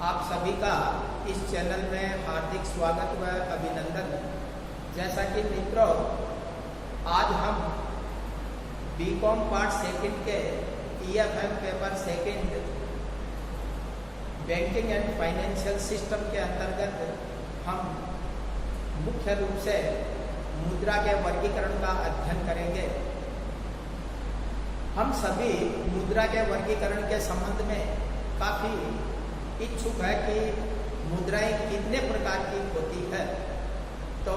आप सभी का इस चैनल में हार्दिक स्वागत व अभिनंदन। जैसा कि मित्रों, आज हम बीकॉम पार्ट सेकंड के EFM paper second banking and financial system के अंतर्गत हम मुख्य रूप से मुद्रा के वर्गीकरण का अध्ययन करेंगे। हम सभी मुद्रा के वर्गीकरण के संबंध में काफ़ी इच्छुक है कि मुद्राएं कितने प्रकार की होती है। तो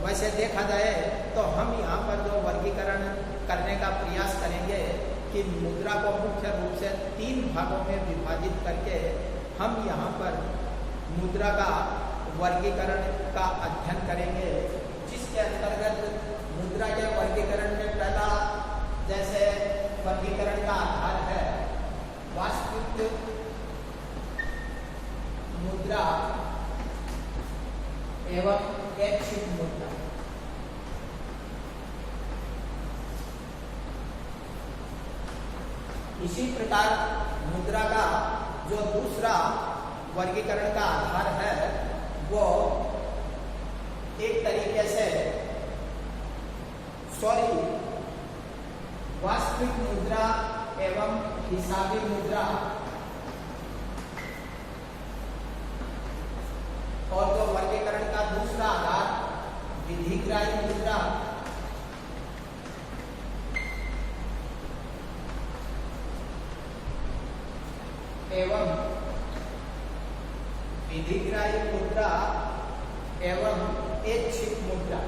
वैसे देखा जाए तो हम यहाँ पर जो वर्गीकरण करने का प्रयास करेंगे कि मुद्रा को मुख्य रूप से 3 भागों में विभाजित करके हम यहाँ पर मुद्रा का वर्गीकरण का अध्ययन करेंगे, जिसके अंतर्गत मुद्रा के वर्गीकरण में पहला जैसे वर्गीकरण का आधार है वास्तविक मुद्रा एवं ऐच्छिक मुद्रा। इसी प्रकार मुद्रा का जो दूसरा वर्गीकरण का आधार है वो एक तरीके से वास्तविक मुद्रा एवं हिसाबी मुद्रा, और जो वर्गीकरण का दूसरा आधार विधिग्राही मुद्रा एवं विधिग्राही मुद्रा एवं ऐच्छिक मुद्रा।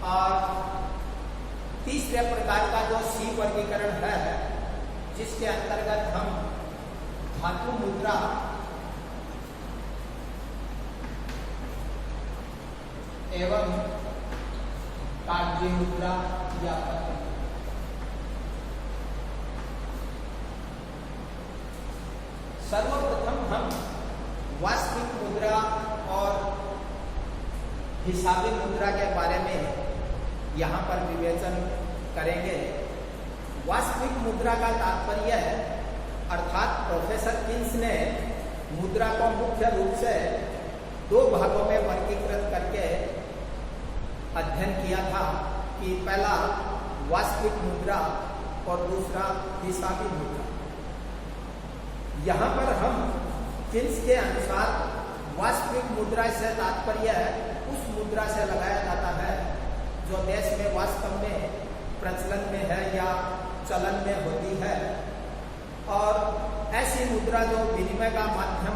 और तीसरे प्रकार का जो C वर्गीकरण है, जिसके अंतर्गत हम धातु मुद्रा एवं कागजी मुद्रा या पत्र। सर्वप्रथम हम वास्तविक मुद्रा और हिसाबी मुद्रा के बारे में यहाँ पर विवेचन करेंगे। वास्तविक मुद्रा का तात्पर्य है, अर्थात प्रोफेसर किन्स ने मुद्रा को मुख्य रूप से 2 भागों में वर्गीकृत करके अध्ययन किया था कि पहला वास्तविक मुद्रा और दूसरा हिसाबी मुद्रा। यहाँ पर हम किन्स के अनुसार वास्तविक मुद्रा से तात्पर्य उस मुद्रा से लगाया जाता है जो देश में वास्तव में प्रचलन में है या चलन में होती है, और ऐसी मुद्रा जो विनिमय का माध्यम,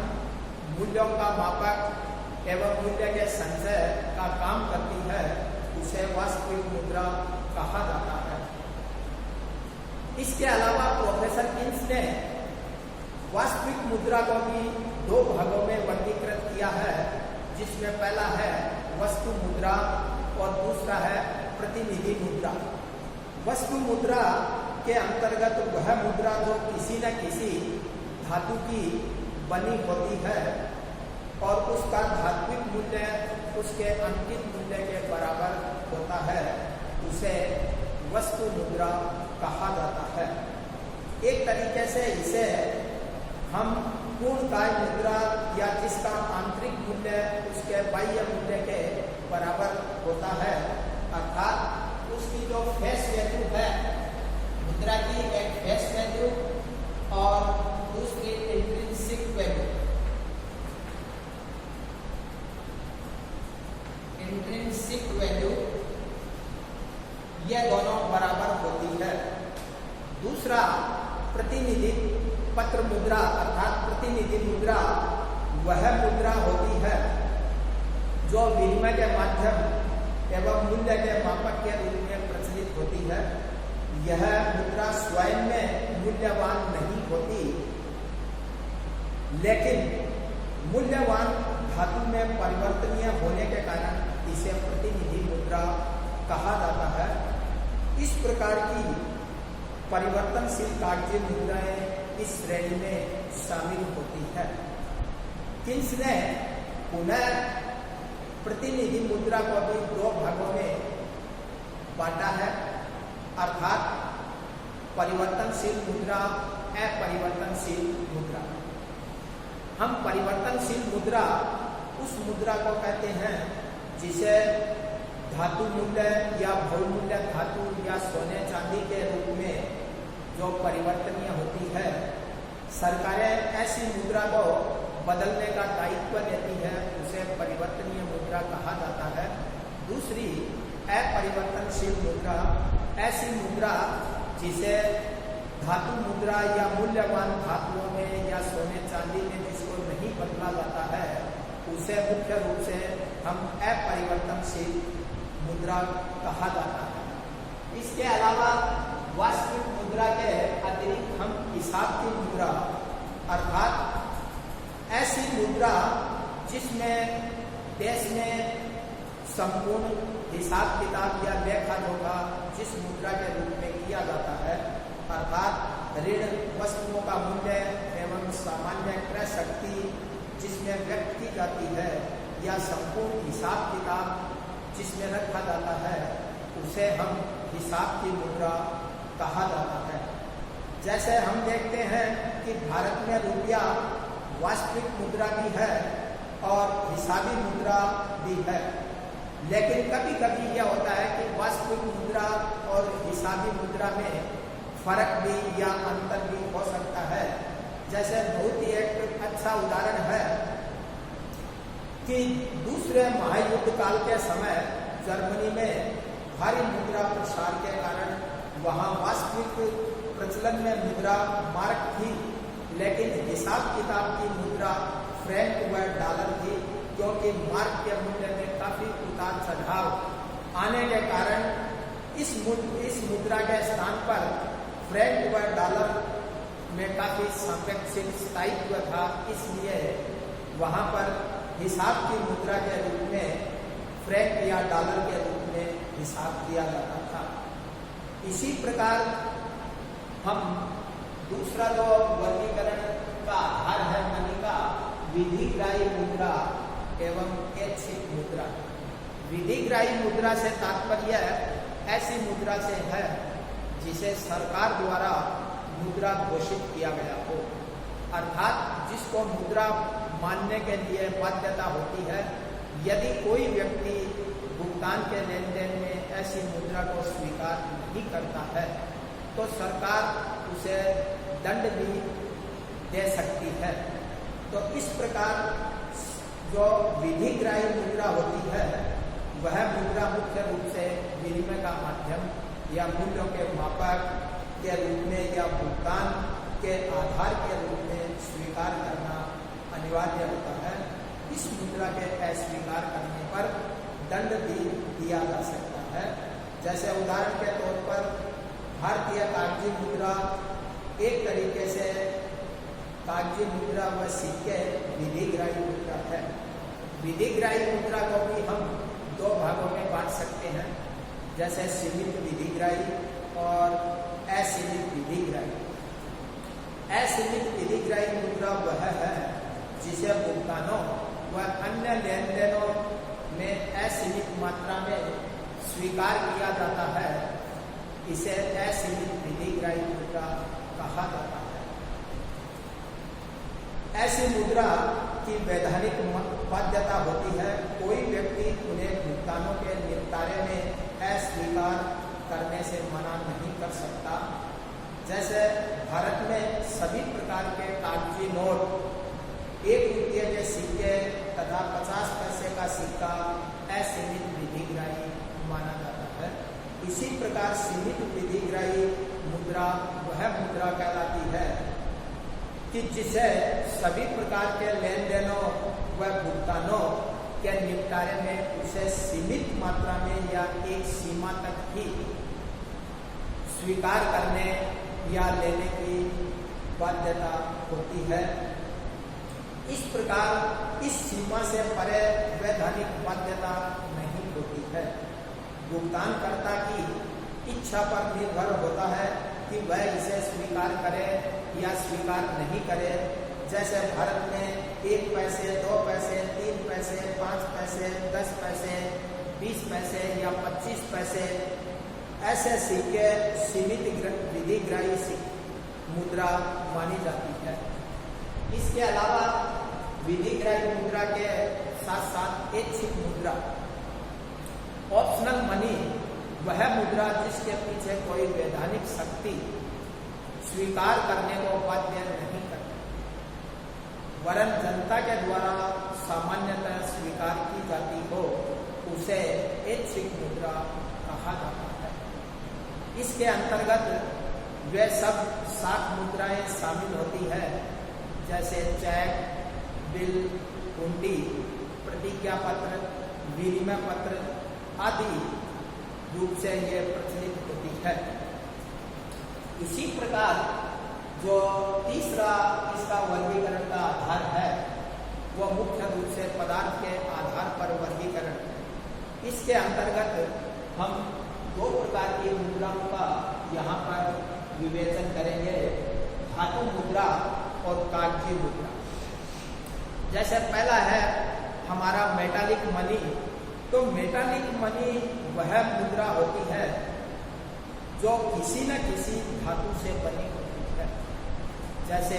मूल्यों का मापक एवं मूल्य के संचय का काम करती है, उसे वास्तविक मुद्रा कहा जाता है। इसके अलावा प्रोफेसर किन्स ने वास्तविक मुद्रा को भी 2 भागों में वर्गीकृत किया है, जिसमें पहला है वस्तु मुद्रा और दूसरा है प्रतिनिधि मुद्रा। वस्तु मुद्रा के अंतर्गत वह मुद्रा जो किसी न किसी धातु की बनी होती है और उसका धात्विक मूल्य उसके अंकित मूल्य के बराबर होता है, उसे वस्तु मुद्रा कहा जाता है। एक तरीके से इसे हम पूर्णकाय मुद्रा या जिसका आंतरिक मूल्य उसके बाह्य मूल्य के बराबर होता है, अर्थात उसकी जो फेस वैल्यू है मुद्रा की, एक फेस वैल्यू और दूसरी इंट्रिंसिक वैल्यू। इंट्रिंसिक वैल्यू ये दोनों बराबर होती है। दूसरा प्रतिनिधि पत्र मुद्रा अर्थात प्रतिनिधि मुद्रा वह मुद्रा होती है जो विनिमय के माध्यम एवं मूल्य के मापक के रूप में प्रचलित होती है। यह मुद्रा स्वयं में मूल्यवान नहीं होती, लेकिन मूल्यवान धातु में परिवर्तनीय होने के कारण इसे प्रतिनिधि मुद्रा कहा जाता है। इस प्रकार की परिवर्तनशील कागजी मुद्राएं इस श्रेणी में शामिल होती है। किन्स ने पुनः प्रतिनिधि मुद्रा को भी 2 भागों में बांटा है, अर्थात परिवर्तनशील मुद्रा, अपरिवर्तनशील मुद्रा। हम परिवर्तनशील मुद्रा उस मुद्रा को कहते हैं जिसे धातु मूल्य या बहुमूल्य धातु या सोने चांदी के रूप में जो परिवर्तनीय होती है, सरकारें ऐसी मुद्रा को बदलने का दायित्व लेती है, उसे परिवर्तनीय मुद्रा कहा जाता है। दूसरी अपरिवर्तनशील मुद्रा, ऐसी मुद्रा जिसे धातु मुद्रा या मूल्यवान धातुओं में या सोने चांदी में जिसको नहीं बदला जाता है, उसे मुख्य रूप से हम अपरिवर्तनशील मुद्रा कहा जाता है। इसके अलावा वास्तविक मुद्रा के अतिरिक्त हम हिसाब की मुद्रा, अर्थात ऐसी मुद्रा जिसमें देश में संपूर्ण हिसाब किताब या लेखा जोखा जिस मुद्रा के रूप में किया जाता है, अर्थात ऋण, वस्तुओं का मूल्य एवं सामान्य क्रय शक्ति जिसमें व्यक्त की जाती है, या संपूर्ण हिसाब किताब जिसमें रखा जाता है, उसे हम हिसाब की मुद्रा कहा जाता है। जैसे हम देखते हैं कि भारत में रुपया वास्तविक मुद्रा भी है और हिसाबी मुद्रा भी है, लेकिन कभी कभी यह होता है कि वास्तविक मुद्रा और हिसाबी मुद्रा में फर्क भी या अंतर भी हो सकता है। जैसे बहुत ही एक अच्छा उदाहरण है कि दूसरे महायुद्ध काल के समय जर्मनी में भारी मुद्रा प्रसार के कारण वहाँ वास्तविक प्रचलन में मुद्रा मार्क थी, लेकिन हिसाब किताब की मुद्रा फ्रैंक व डॉलर थी, क्योंकि मार्क के मूल्य में काफी उतार चढ़ाव आने के कारण इस मुद्रा के स्थान पर फ्रैंक व डॉलर में काफी सापेक्षिक स्थायित्व था, इसलिए वहाँ पर हिसाब की मुद्रा के रूप में फ्रैंक या डॉलर के रूप में हिसाब किया जाता था। इसी प्रकार हम दूसरा जो वर्गीकरण का आधार है मनी का, विधिग्राही मुद्रा एवं ऐच्छिक मुद्रा। विधिग्राही मुद्रा से तात्पर्य ऐसी मुद्रा से है जिसे सरकार द्वारा मुद्रा घोषित किया गया हो, अर्थात जिसको मुद्रा मानने के लिए बाध्यता होती है। यदि कोई व्यक्ति भुगतान के लेन देन में ऐसी मुद्रा को स्वीकार नहीं करता है तो सरकार उसे दंड भी दे सकती है। तो इस प्रकार जो विधिग्राही मुद्रा होती है वह मुद्रा मुख्य रूप से विनिमय का माध्यम या मूल्यों के मापक के रूप में या भुगतान के आधार के रूप में स्वीकार करना अनिवार्य होता है। इस मुद्रा के अस्वीकार करने पर दंड भी दिया जा सकता है। जैसे उदाहरण के तौर पर भारतीय कागजी मुद्रा एक तरीके से कागजी मुद्रा व सिक्के विधिग्राही मुद्रा है। विधिग्राही मुद्रा को भी हम दो भागों में बांट सकते हैं, जैसे सीमित विधिग्राही और असीमित विधिग्राही। असीमित विधिग्राही मुद्रा वह है जिसे भुगतानों व अन्य लेन देनों में असीमित मात्रा में स्वीकार किया जाता है, इसे असीमित विधिग्राही मुद्रा कहा जाता है। ऐसी मुद्रा की वैधानिक बाध्यता होती है, कोई व्यक्ति उन्हें भुगतानों के निपटारे में अस्वीकार करने से मना नहीं कर सकता। जैसे भारत में सभी प्रकार के कागजी नोट, 1 रुपये के सिक्के तथा 50 पैसे का सिक्का असीमित विधिग्राही माना जाता है। इसी प्रकार सीमित विधिग्राही मुद्रा वह मुद्रा कहलाती है कि जिसे सभी प्रकार के लेन देनों व भुगतानों के निपटारे में उसे सीमित मात्रा में या एक सीमा तक ही स्वीकार करने या लेने की बाध्यता होती है। इस प्रकार इस सीमा से परे वैधानिक बाध्यता नहीं होती है। भुगतानकर्ता की इच्छा पर निर्भर होता है कि वह इसे स्वीकार करे या स्वीकार नहीं करे। जैसे भारत में 1 पैसे, 2 पैसे, 3 पैसे, 5 पैसे, 10 पैसे, 20 पैसे या 25 पैसे ऐसे सिक्के सीमित विधि विधिग्राही मुद्रा मानी जाती है। इसके अलावा विधिग्राही मुद्रा के साथ साथ ऐच्छिक मुद्रा, ऑप्शनल मनी, वह मुद्रा जिसके पीछे कोई वैधानिक शक्ति स्वीकार करने को बाध्य नहीं करती, वरन जनता के द्वारा सामान्यतः स्वीकार की जाती हो, उसे ऐच्छिक मुद्रा कहा जाता है। इसके अंतर्गत वे सब 7 मुद्राएं शामिल होती है, जैसे चेक, बिल, हुंडी, प्रतिज्ञा पत्र, विनिमय पत्र आदि रूप से ये प्रचलित होती है। इसी प्रकार जो तीसरा इसका वर्गीकरण का आधार है, वह मुख्य रूप से पदार्थ के आधार पर वर्गीकरण है। इसके अंतर्गत हम 2 प्रकार की मुद्राओं का यहाँ पर विवेचन करेंगे, धातु मुद्रा और कागजी मुद्रा। जैसे पहला है हमारा मेटालिक मनी। तो मेटालिक मनी वह मुद्रा होती है जो किसी न किसी धातु से बनी होती है, जैसे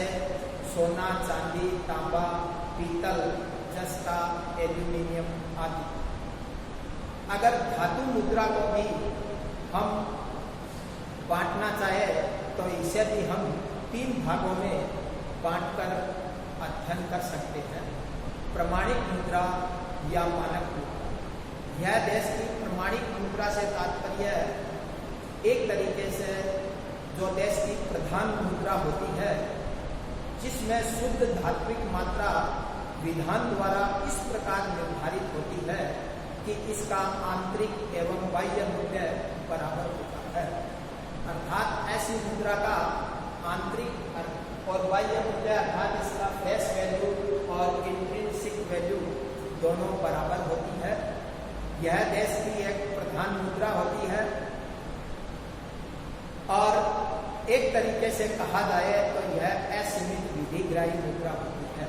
सोना, चांदी, तांबा, पीतल, जस्ता, एल्यूमिनियम आदि। अगर धातु मुद्रा को भी हम बांटना चाहे तो इसे भी हम 3 भागों में बांटकर अध्ययन कर सकते हैं, प्रमाणिक मुद्रा या मानक मुद्रा। यह देश की प्रमाणिक मुद्रा से तात्पर्य एक तरीके से जो देश की प्रधान मुद्रा होती है, जिसमें शुद्ध धात्विक मात्रा विधान द्वारा इस प्रकार निर्धारित होती है कि इसका आंतरिक एवं बाह्य मूल्य बराबर होता है। अर्थात ऐसी मुद्रा का आंतरिक और बाह्य मूल्य अर्थात इसका फेस वैल्यू और इंट्रिंसिक वैल्यू दोनों बराबर होती है। यह देश की एक प्रधान मुद्रा होती है और एक तरीके से कहा जाए तो यह असीमित विधिग्राही मुद्रा होती है।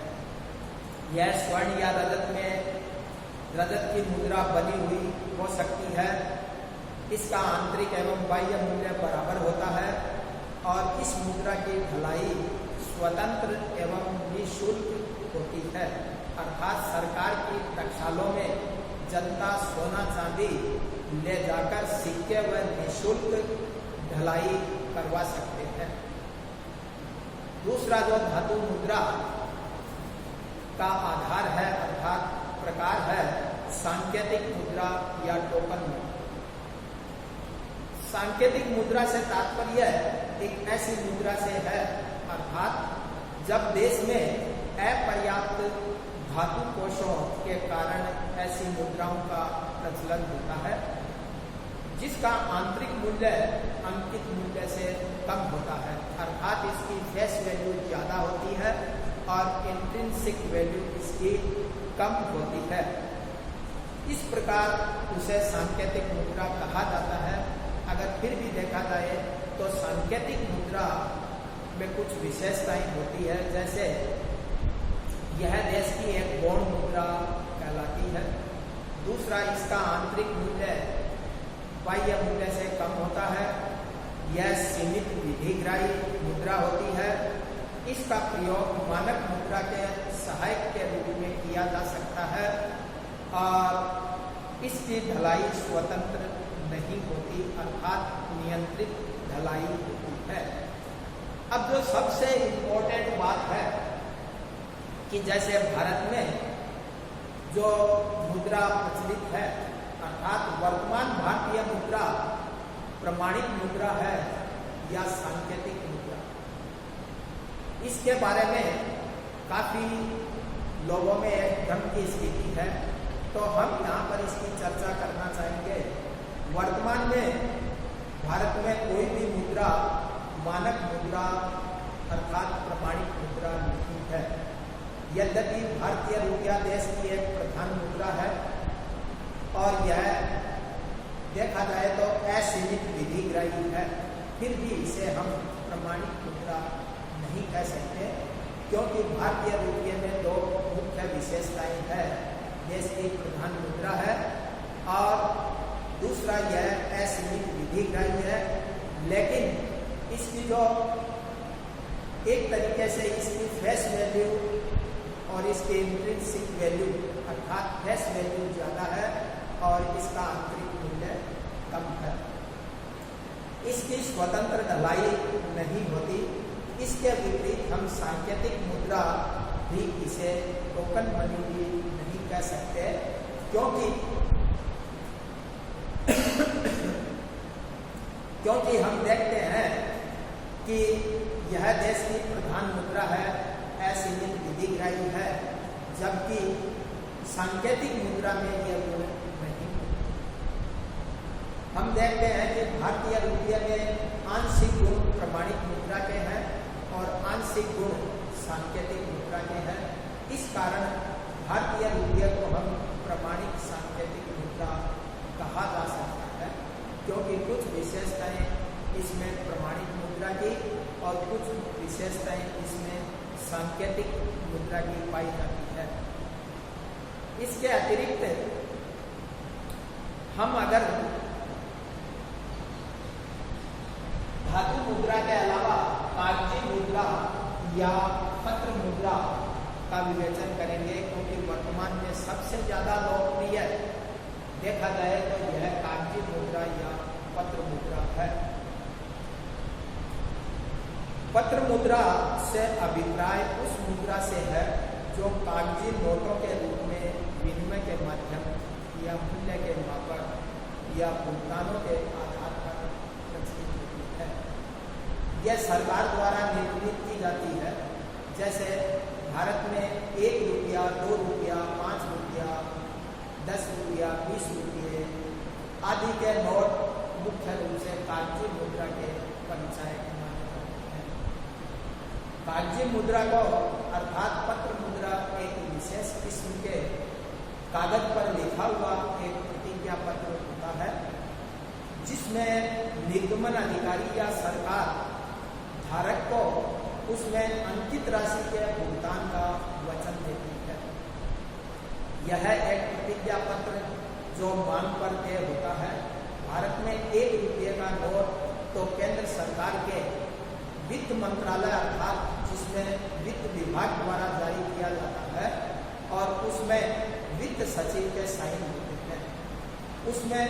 यह स्वर्ण या रजत की मुद्रा बनी हुई हो सकती है। इसका आंतरिक एवं बाह्य मूल्य बराबर होता है और इस मुद्रा की ढलाई स्वतंत्र एवं निःशुल्क होती है। अर्थात सरकार की टकसालों में जनता सोना चांदी ले जाकर सिक्के व निःशुल्क ढलाई करवा सकते हैं। दूसरा जो धातु मुद्रा का आधार है अर्थात प्रकार है सांकेतिक मुद्रा या टोकन मुद्रा। सांकेतिक मुद्रा से तात्पर्य एक ऐसी मुद्रा से है अर्थात जब देश में अपर्याप्त धातु कोषों के कारण ऐसी मुद्राओं का प्रचलन होता है, जिसका आंतरिक मूल्य अंकित मूल्य से कम होता है। अर्थात इसकी फेस वैल्यू ज्यादा होती है और इंट्रिंसिक वैल्यू इसकी कम होती है। इस प्रकार उसे सांकेतिक मुद्रा कहा जाता है। अगर फिर भी देखा जाए तो सांकेतिक मुद्रा में कुछ विशेषताएं होती है, जैसे यह देश की एक गौण मुद्रा कहलाती है। दूसरा, इसका आंतरिक मूल्य बाह्य मूल्य से कम होता है। यह सीमित विधिग्राही मुद्रा होती है। इसका प्रयोग मानक मुद्रा के सहायक के रूप में किया जा सकता है और इसकी ढलाई स्वतंत्र नहीं होती अर्थात नियंत्रित ढलाई होती है। अब जो सबसे इम्पोर्टेंट बात है कि जैसे भारत में जो मुद्रा प्रचलित है अर्थात वर्तमान भारतीय मुद्रा प्रमाणिक मुद्रा है या सांकेतिक मुद्रा, इसके बारे में काफी लोगों में एक भ्रम की स्थिति है। तो हम यहाँ पर इसकी चर्चा करना चाहेंगे। वर्तमान में भारत में कोई भी मुद्रा मानक मुद्रा अर्थात प्रमाणिक मुद्रा नहीं है। यद्यपि भारतीय रुपया देश की एक प्रधान मुद्रा है और यह देखा जाए तो असीमित विधिग्राही है, फिर भी इसे हम प्रमाणिक मुद्रा नहीं कह सकते, क्योंकि भारतीय रुपये में 2 मुख्य विशेषताएं हैं। देश की प्रधान मुद्रा है और दूसरा यह असीमित विधिग्राही है, लेकिन इस इसकी जो एक तरीके से इसकी फेस वैल्यू और इसकी इंट्रिंसिक वैल्यू अर्थात फेस वैल्यू ज़्यादा है और इसका आंतरिक मूल्य कम है। इसकी स्वतंत्र ढलाई नहीं होती। इसके विपरीत हम सांकेतिक मुद्रा भी इसे टोकन मनी भी नहीं कह सकते, क्योंकि हम देखते हैं कि यह देश की प्रधान मुद्रा है, असीमित विधिग्राही है, जबकि सांकेतिक मुद्रा में यह गुण नहीं। हम देखते हैं कि भारतीय रुपये में आंशिक गुण प्रमाणिक मुद्रा के हैं और आंशिक गुण सांकेतिक मुद्रा के हैं। इस कारण भारतीय रुपये को हम प्रमाणिक सांकेतिक मुद्रा कहा जा सकता है, क्योंकि कुछ विशेषताएं इसमें प्रमाणिक मुद्रा की और कुछ विशेषताएं इसमें सांकेतिक मुद्रा की पाई जाती है। इसके अतिरिक्त हम अगर धातु मुद्रा के अलावा कागजी मुद्रा या पत्र मुद्रा का विवेचन करेंगे, क्योंकि वर्तमान में सबसे ज्यादा लोकप्रिय देखा जाए तो यह कागजी मुद्रा या पत्र मुद्रा है। पत्र मुद्रा से अभिप्राय उस मुद्रा से है जो कागजी नोटों के रूप में विनिमय के माध्यम या मूल्य के मापक या भुगतानों के आधार पर प्रचलित होती है। यह सरकार द्वारा निर्मित की जाती है। जैसे भारत में 1 रुपया, 2 रुपया, 5 रुपया, 10 रुपया, 20 रुपये आदि के नोट मुख्य रूप से कागजी मुद्रा के परिचय माने जाते हैं। कागजी मुद्रा को अर्थात पत्र मुद्रा एक विशेष किस्म के कागज पर लिखा हुआ एक प्रतिज्ञा पत्र होता है, जिसमें निर्गमन अधिकारी या सरकार धारक को उसमें अंकित राशि के भुगतान का वचन देती है। यह एक प्रतिज्ञा पत्र जो मांग पर तय होता है। भारत में 1 रुपये का नोट तो केंद्र सरकार के वित्त मंत्रालय अर्थात जिसमें वित्त विभाग द्वारा जारी किया जाता है और उसमें वित्त सचिव के साइन होते हैं। उसमें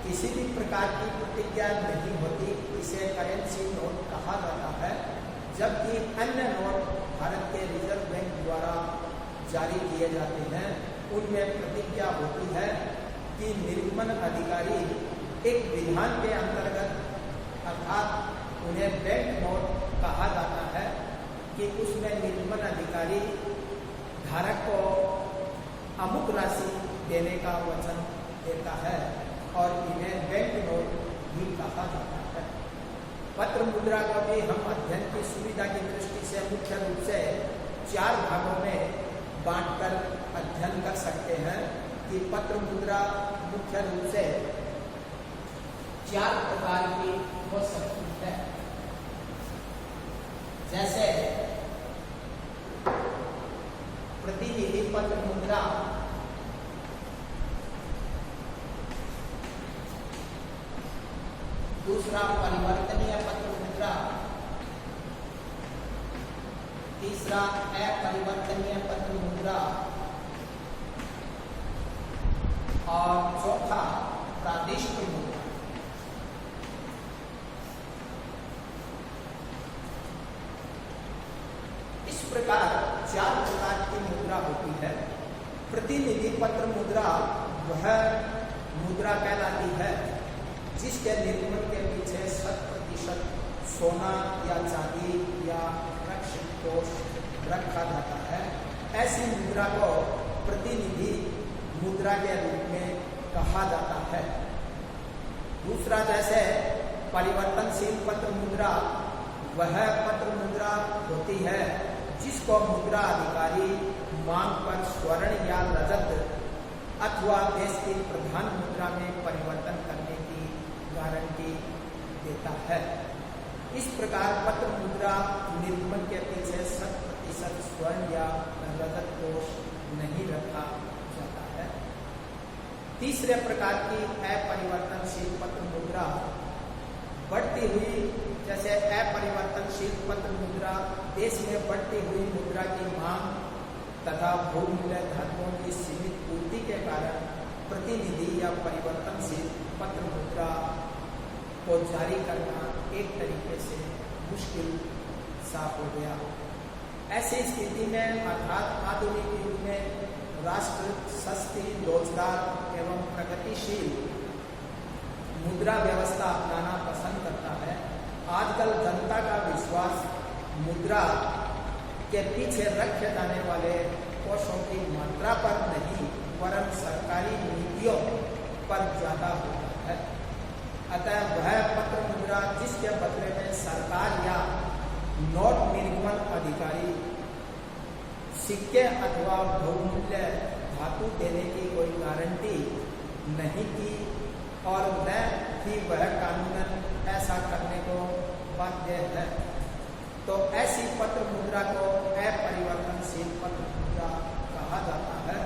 किसी भी प्रकार की प्रतिज्ञा नहीं होती। इसे करेंसी नोट कहा जाता है, जबकि अन्य नोट भारत के रिजर्व बैंक द्वारा जारी किए जाते हैं। उनमें प्रतिज्ञा होती है कि निर्गमन अधिकारी एक विधान के अंतर्गत अर्थात उन्हें बैंक नोट कहा जाता है कि उसमें निर्गमन अधिकारी धारक को अमुक राशि देने का वचन देता है और इन्हें बैंक नोट भी कहा जाता है। पत्र मुद्रा को भी हम अध्ययन की सुविधा की दृष्टि से मुख्य रूप से 4 भागों में बांटकर अध्ययन कर सकते हैं कि पत्र मुद्रा मुख्य रूप से 4 प्रकार की हो सकती है। जैसे प्रतिनिधि पत्र मुद्रा, दूसरा परिवर्तनीय पत्र मुद्रा, तीसरा अपरिवर्तनीय पत्र मुद्रा और चौथा प्रादिष्ट मुद्रा। इस प्रकार 4 प्रकार की मुद्रा होती है। प्रतिनिधि पत्र मुद्रा वह मुद्रा कहलाती है जिसके निर्गमन के पीछे 100% सोना या चांदी या रक्षित कोष रखा जाता है। ऐसी मुद्रा को प्रतिनिधि मुद्रा के रूप में कहा जाता है। दूसरा जैसे परिवर्तनशील पत्र मुद्रा, वह पत्र मुद्रा होती है जिसको मुद्रा अधिकारी मांग पर स्वर्ण या रजत अथवा देश की प्रधान मुद्रा में परिवर्तन करने की गारंटी देता है। इस प्रकार पत्र मुद्रा निर्गमन के पीछे 100% स्वर्ण या रजत कोष नहीं रखा जाता है। तीसरे प्रकार की अपरिवर्तनशील पत्र मुद्रा बढ़ती हुई, जैसे पत्र मुद्रा देश में बढ़ती हुई मुद्रा की मांग तथा बहुमूल्य धातुओं की सीमित पूर्ति के कारण प्रतिनिधि या परिवर्तनशील पत्र मुद्रा को जारी करना एक तरीके से मुश्किल सा हो गया। ऐसी स्थिति में अर्थात आधुनिक युग में राष्ट्र सस्ती, रोजगार एवं प्रगतिशील मुद्रा व्यवस्था अपनाना पसंद करता है। आजकल जनता का विश्वास मुद्रा के पीछे रखे जाने वाले कोषों की मात्रा पर नहीं वरन सरकारी नीतियों पर ज्यादा होता है। अतः वह पत्र मुद्रा जिसके बदले में सरकार या नोट निर्गमन अधिकारी सिक्के अथवा बहुमूल्य धातु देने की कोई गारंटी नहीं की और न ही वह कानूनन ऐसा करने को बाध्य है, तो ऐसी पत्र मुद्रा को अपरिवर्तनशील पत्र मुद्रा कहा जाता है।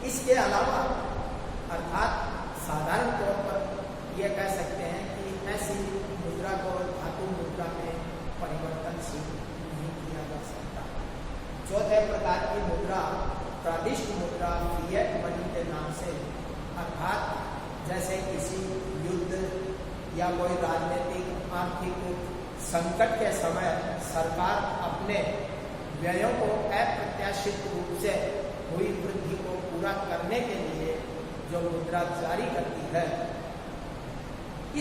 इसके अलावा अर्थात साधारण तौर पर यह कह सकते हैं कि ऐसी मुद्रा को धातु मुद्रा में परिवर्तनशील नहीं किया जा सकता। चौथे प्रकार की मुद्रा प्रादिष्ट मुद्रा फिएट मनी के नाम से, अर्थात जैसे किसी युद्ध या कोई राजनीतिक आर्थिक संकट के समय सरकार अपने व्ययों को अप्रत्याशित रूप से हुई वृद्धि को पूरा करने के लिए जो मुद्रा जारी करती है,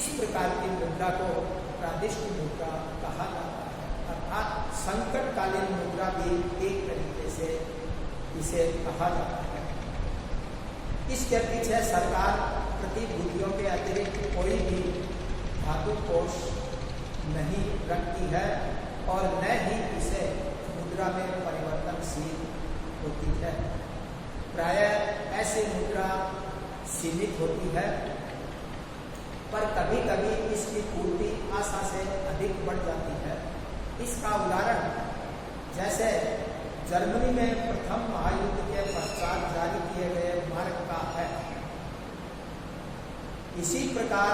इस प्रकार की मुद्रा को प्रादिष्ट मुद्रा कहा जाता है। अर्थात संकटकालीन मुद्रा भी एक तरीके से इसे कहा जाता है। इसके पीछे सरकार प्रतिभूतियों के अतिरिक्त कोई भी धातु कोष नहीं रखती है और न ही इसे मुद्रा में परिवर्तनशील होती है। प्रायः ऐसी मुद्रा सीमित होती है, पर कभी कभी इसकी पूर्ति आशा से अधिक बढ़ जाती है। इसका उदाहरण जैसे जर्मनी में प्रथम महायुद्ध के पश्चात जारी किए गए मार्क का है। इसी प्रकार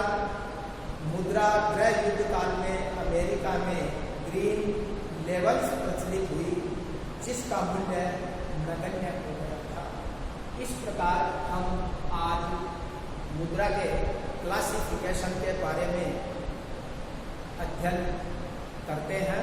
मुद्रा गृह युद्ध काल में अमेरिका में ग्रीन लेवल्स प्रचलित हुई, जिसका मूल्य नगण्य हो गया था। इस प्रकार हम आज मुद्रा के क्लासिफिकेशन के बारे में अध्ययन करते हैं।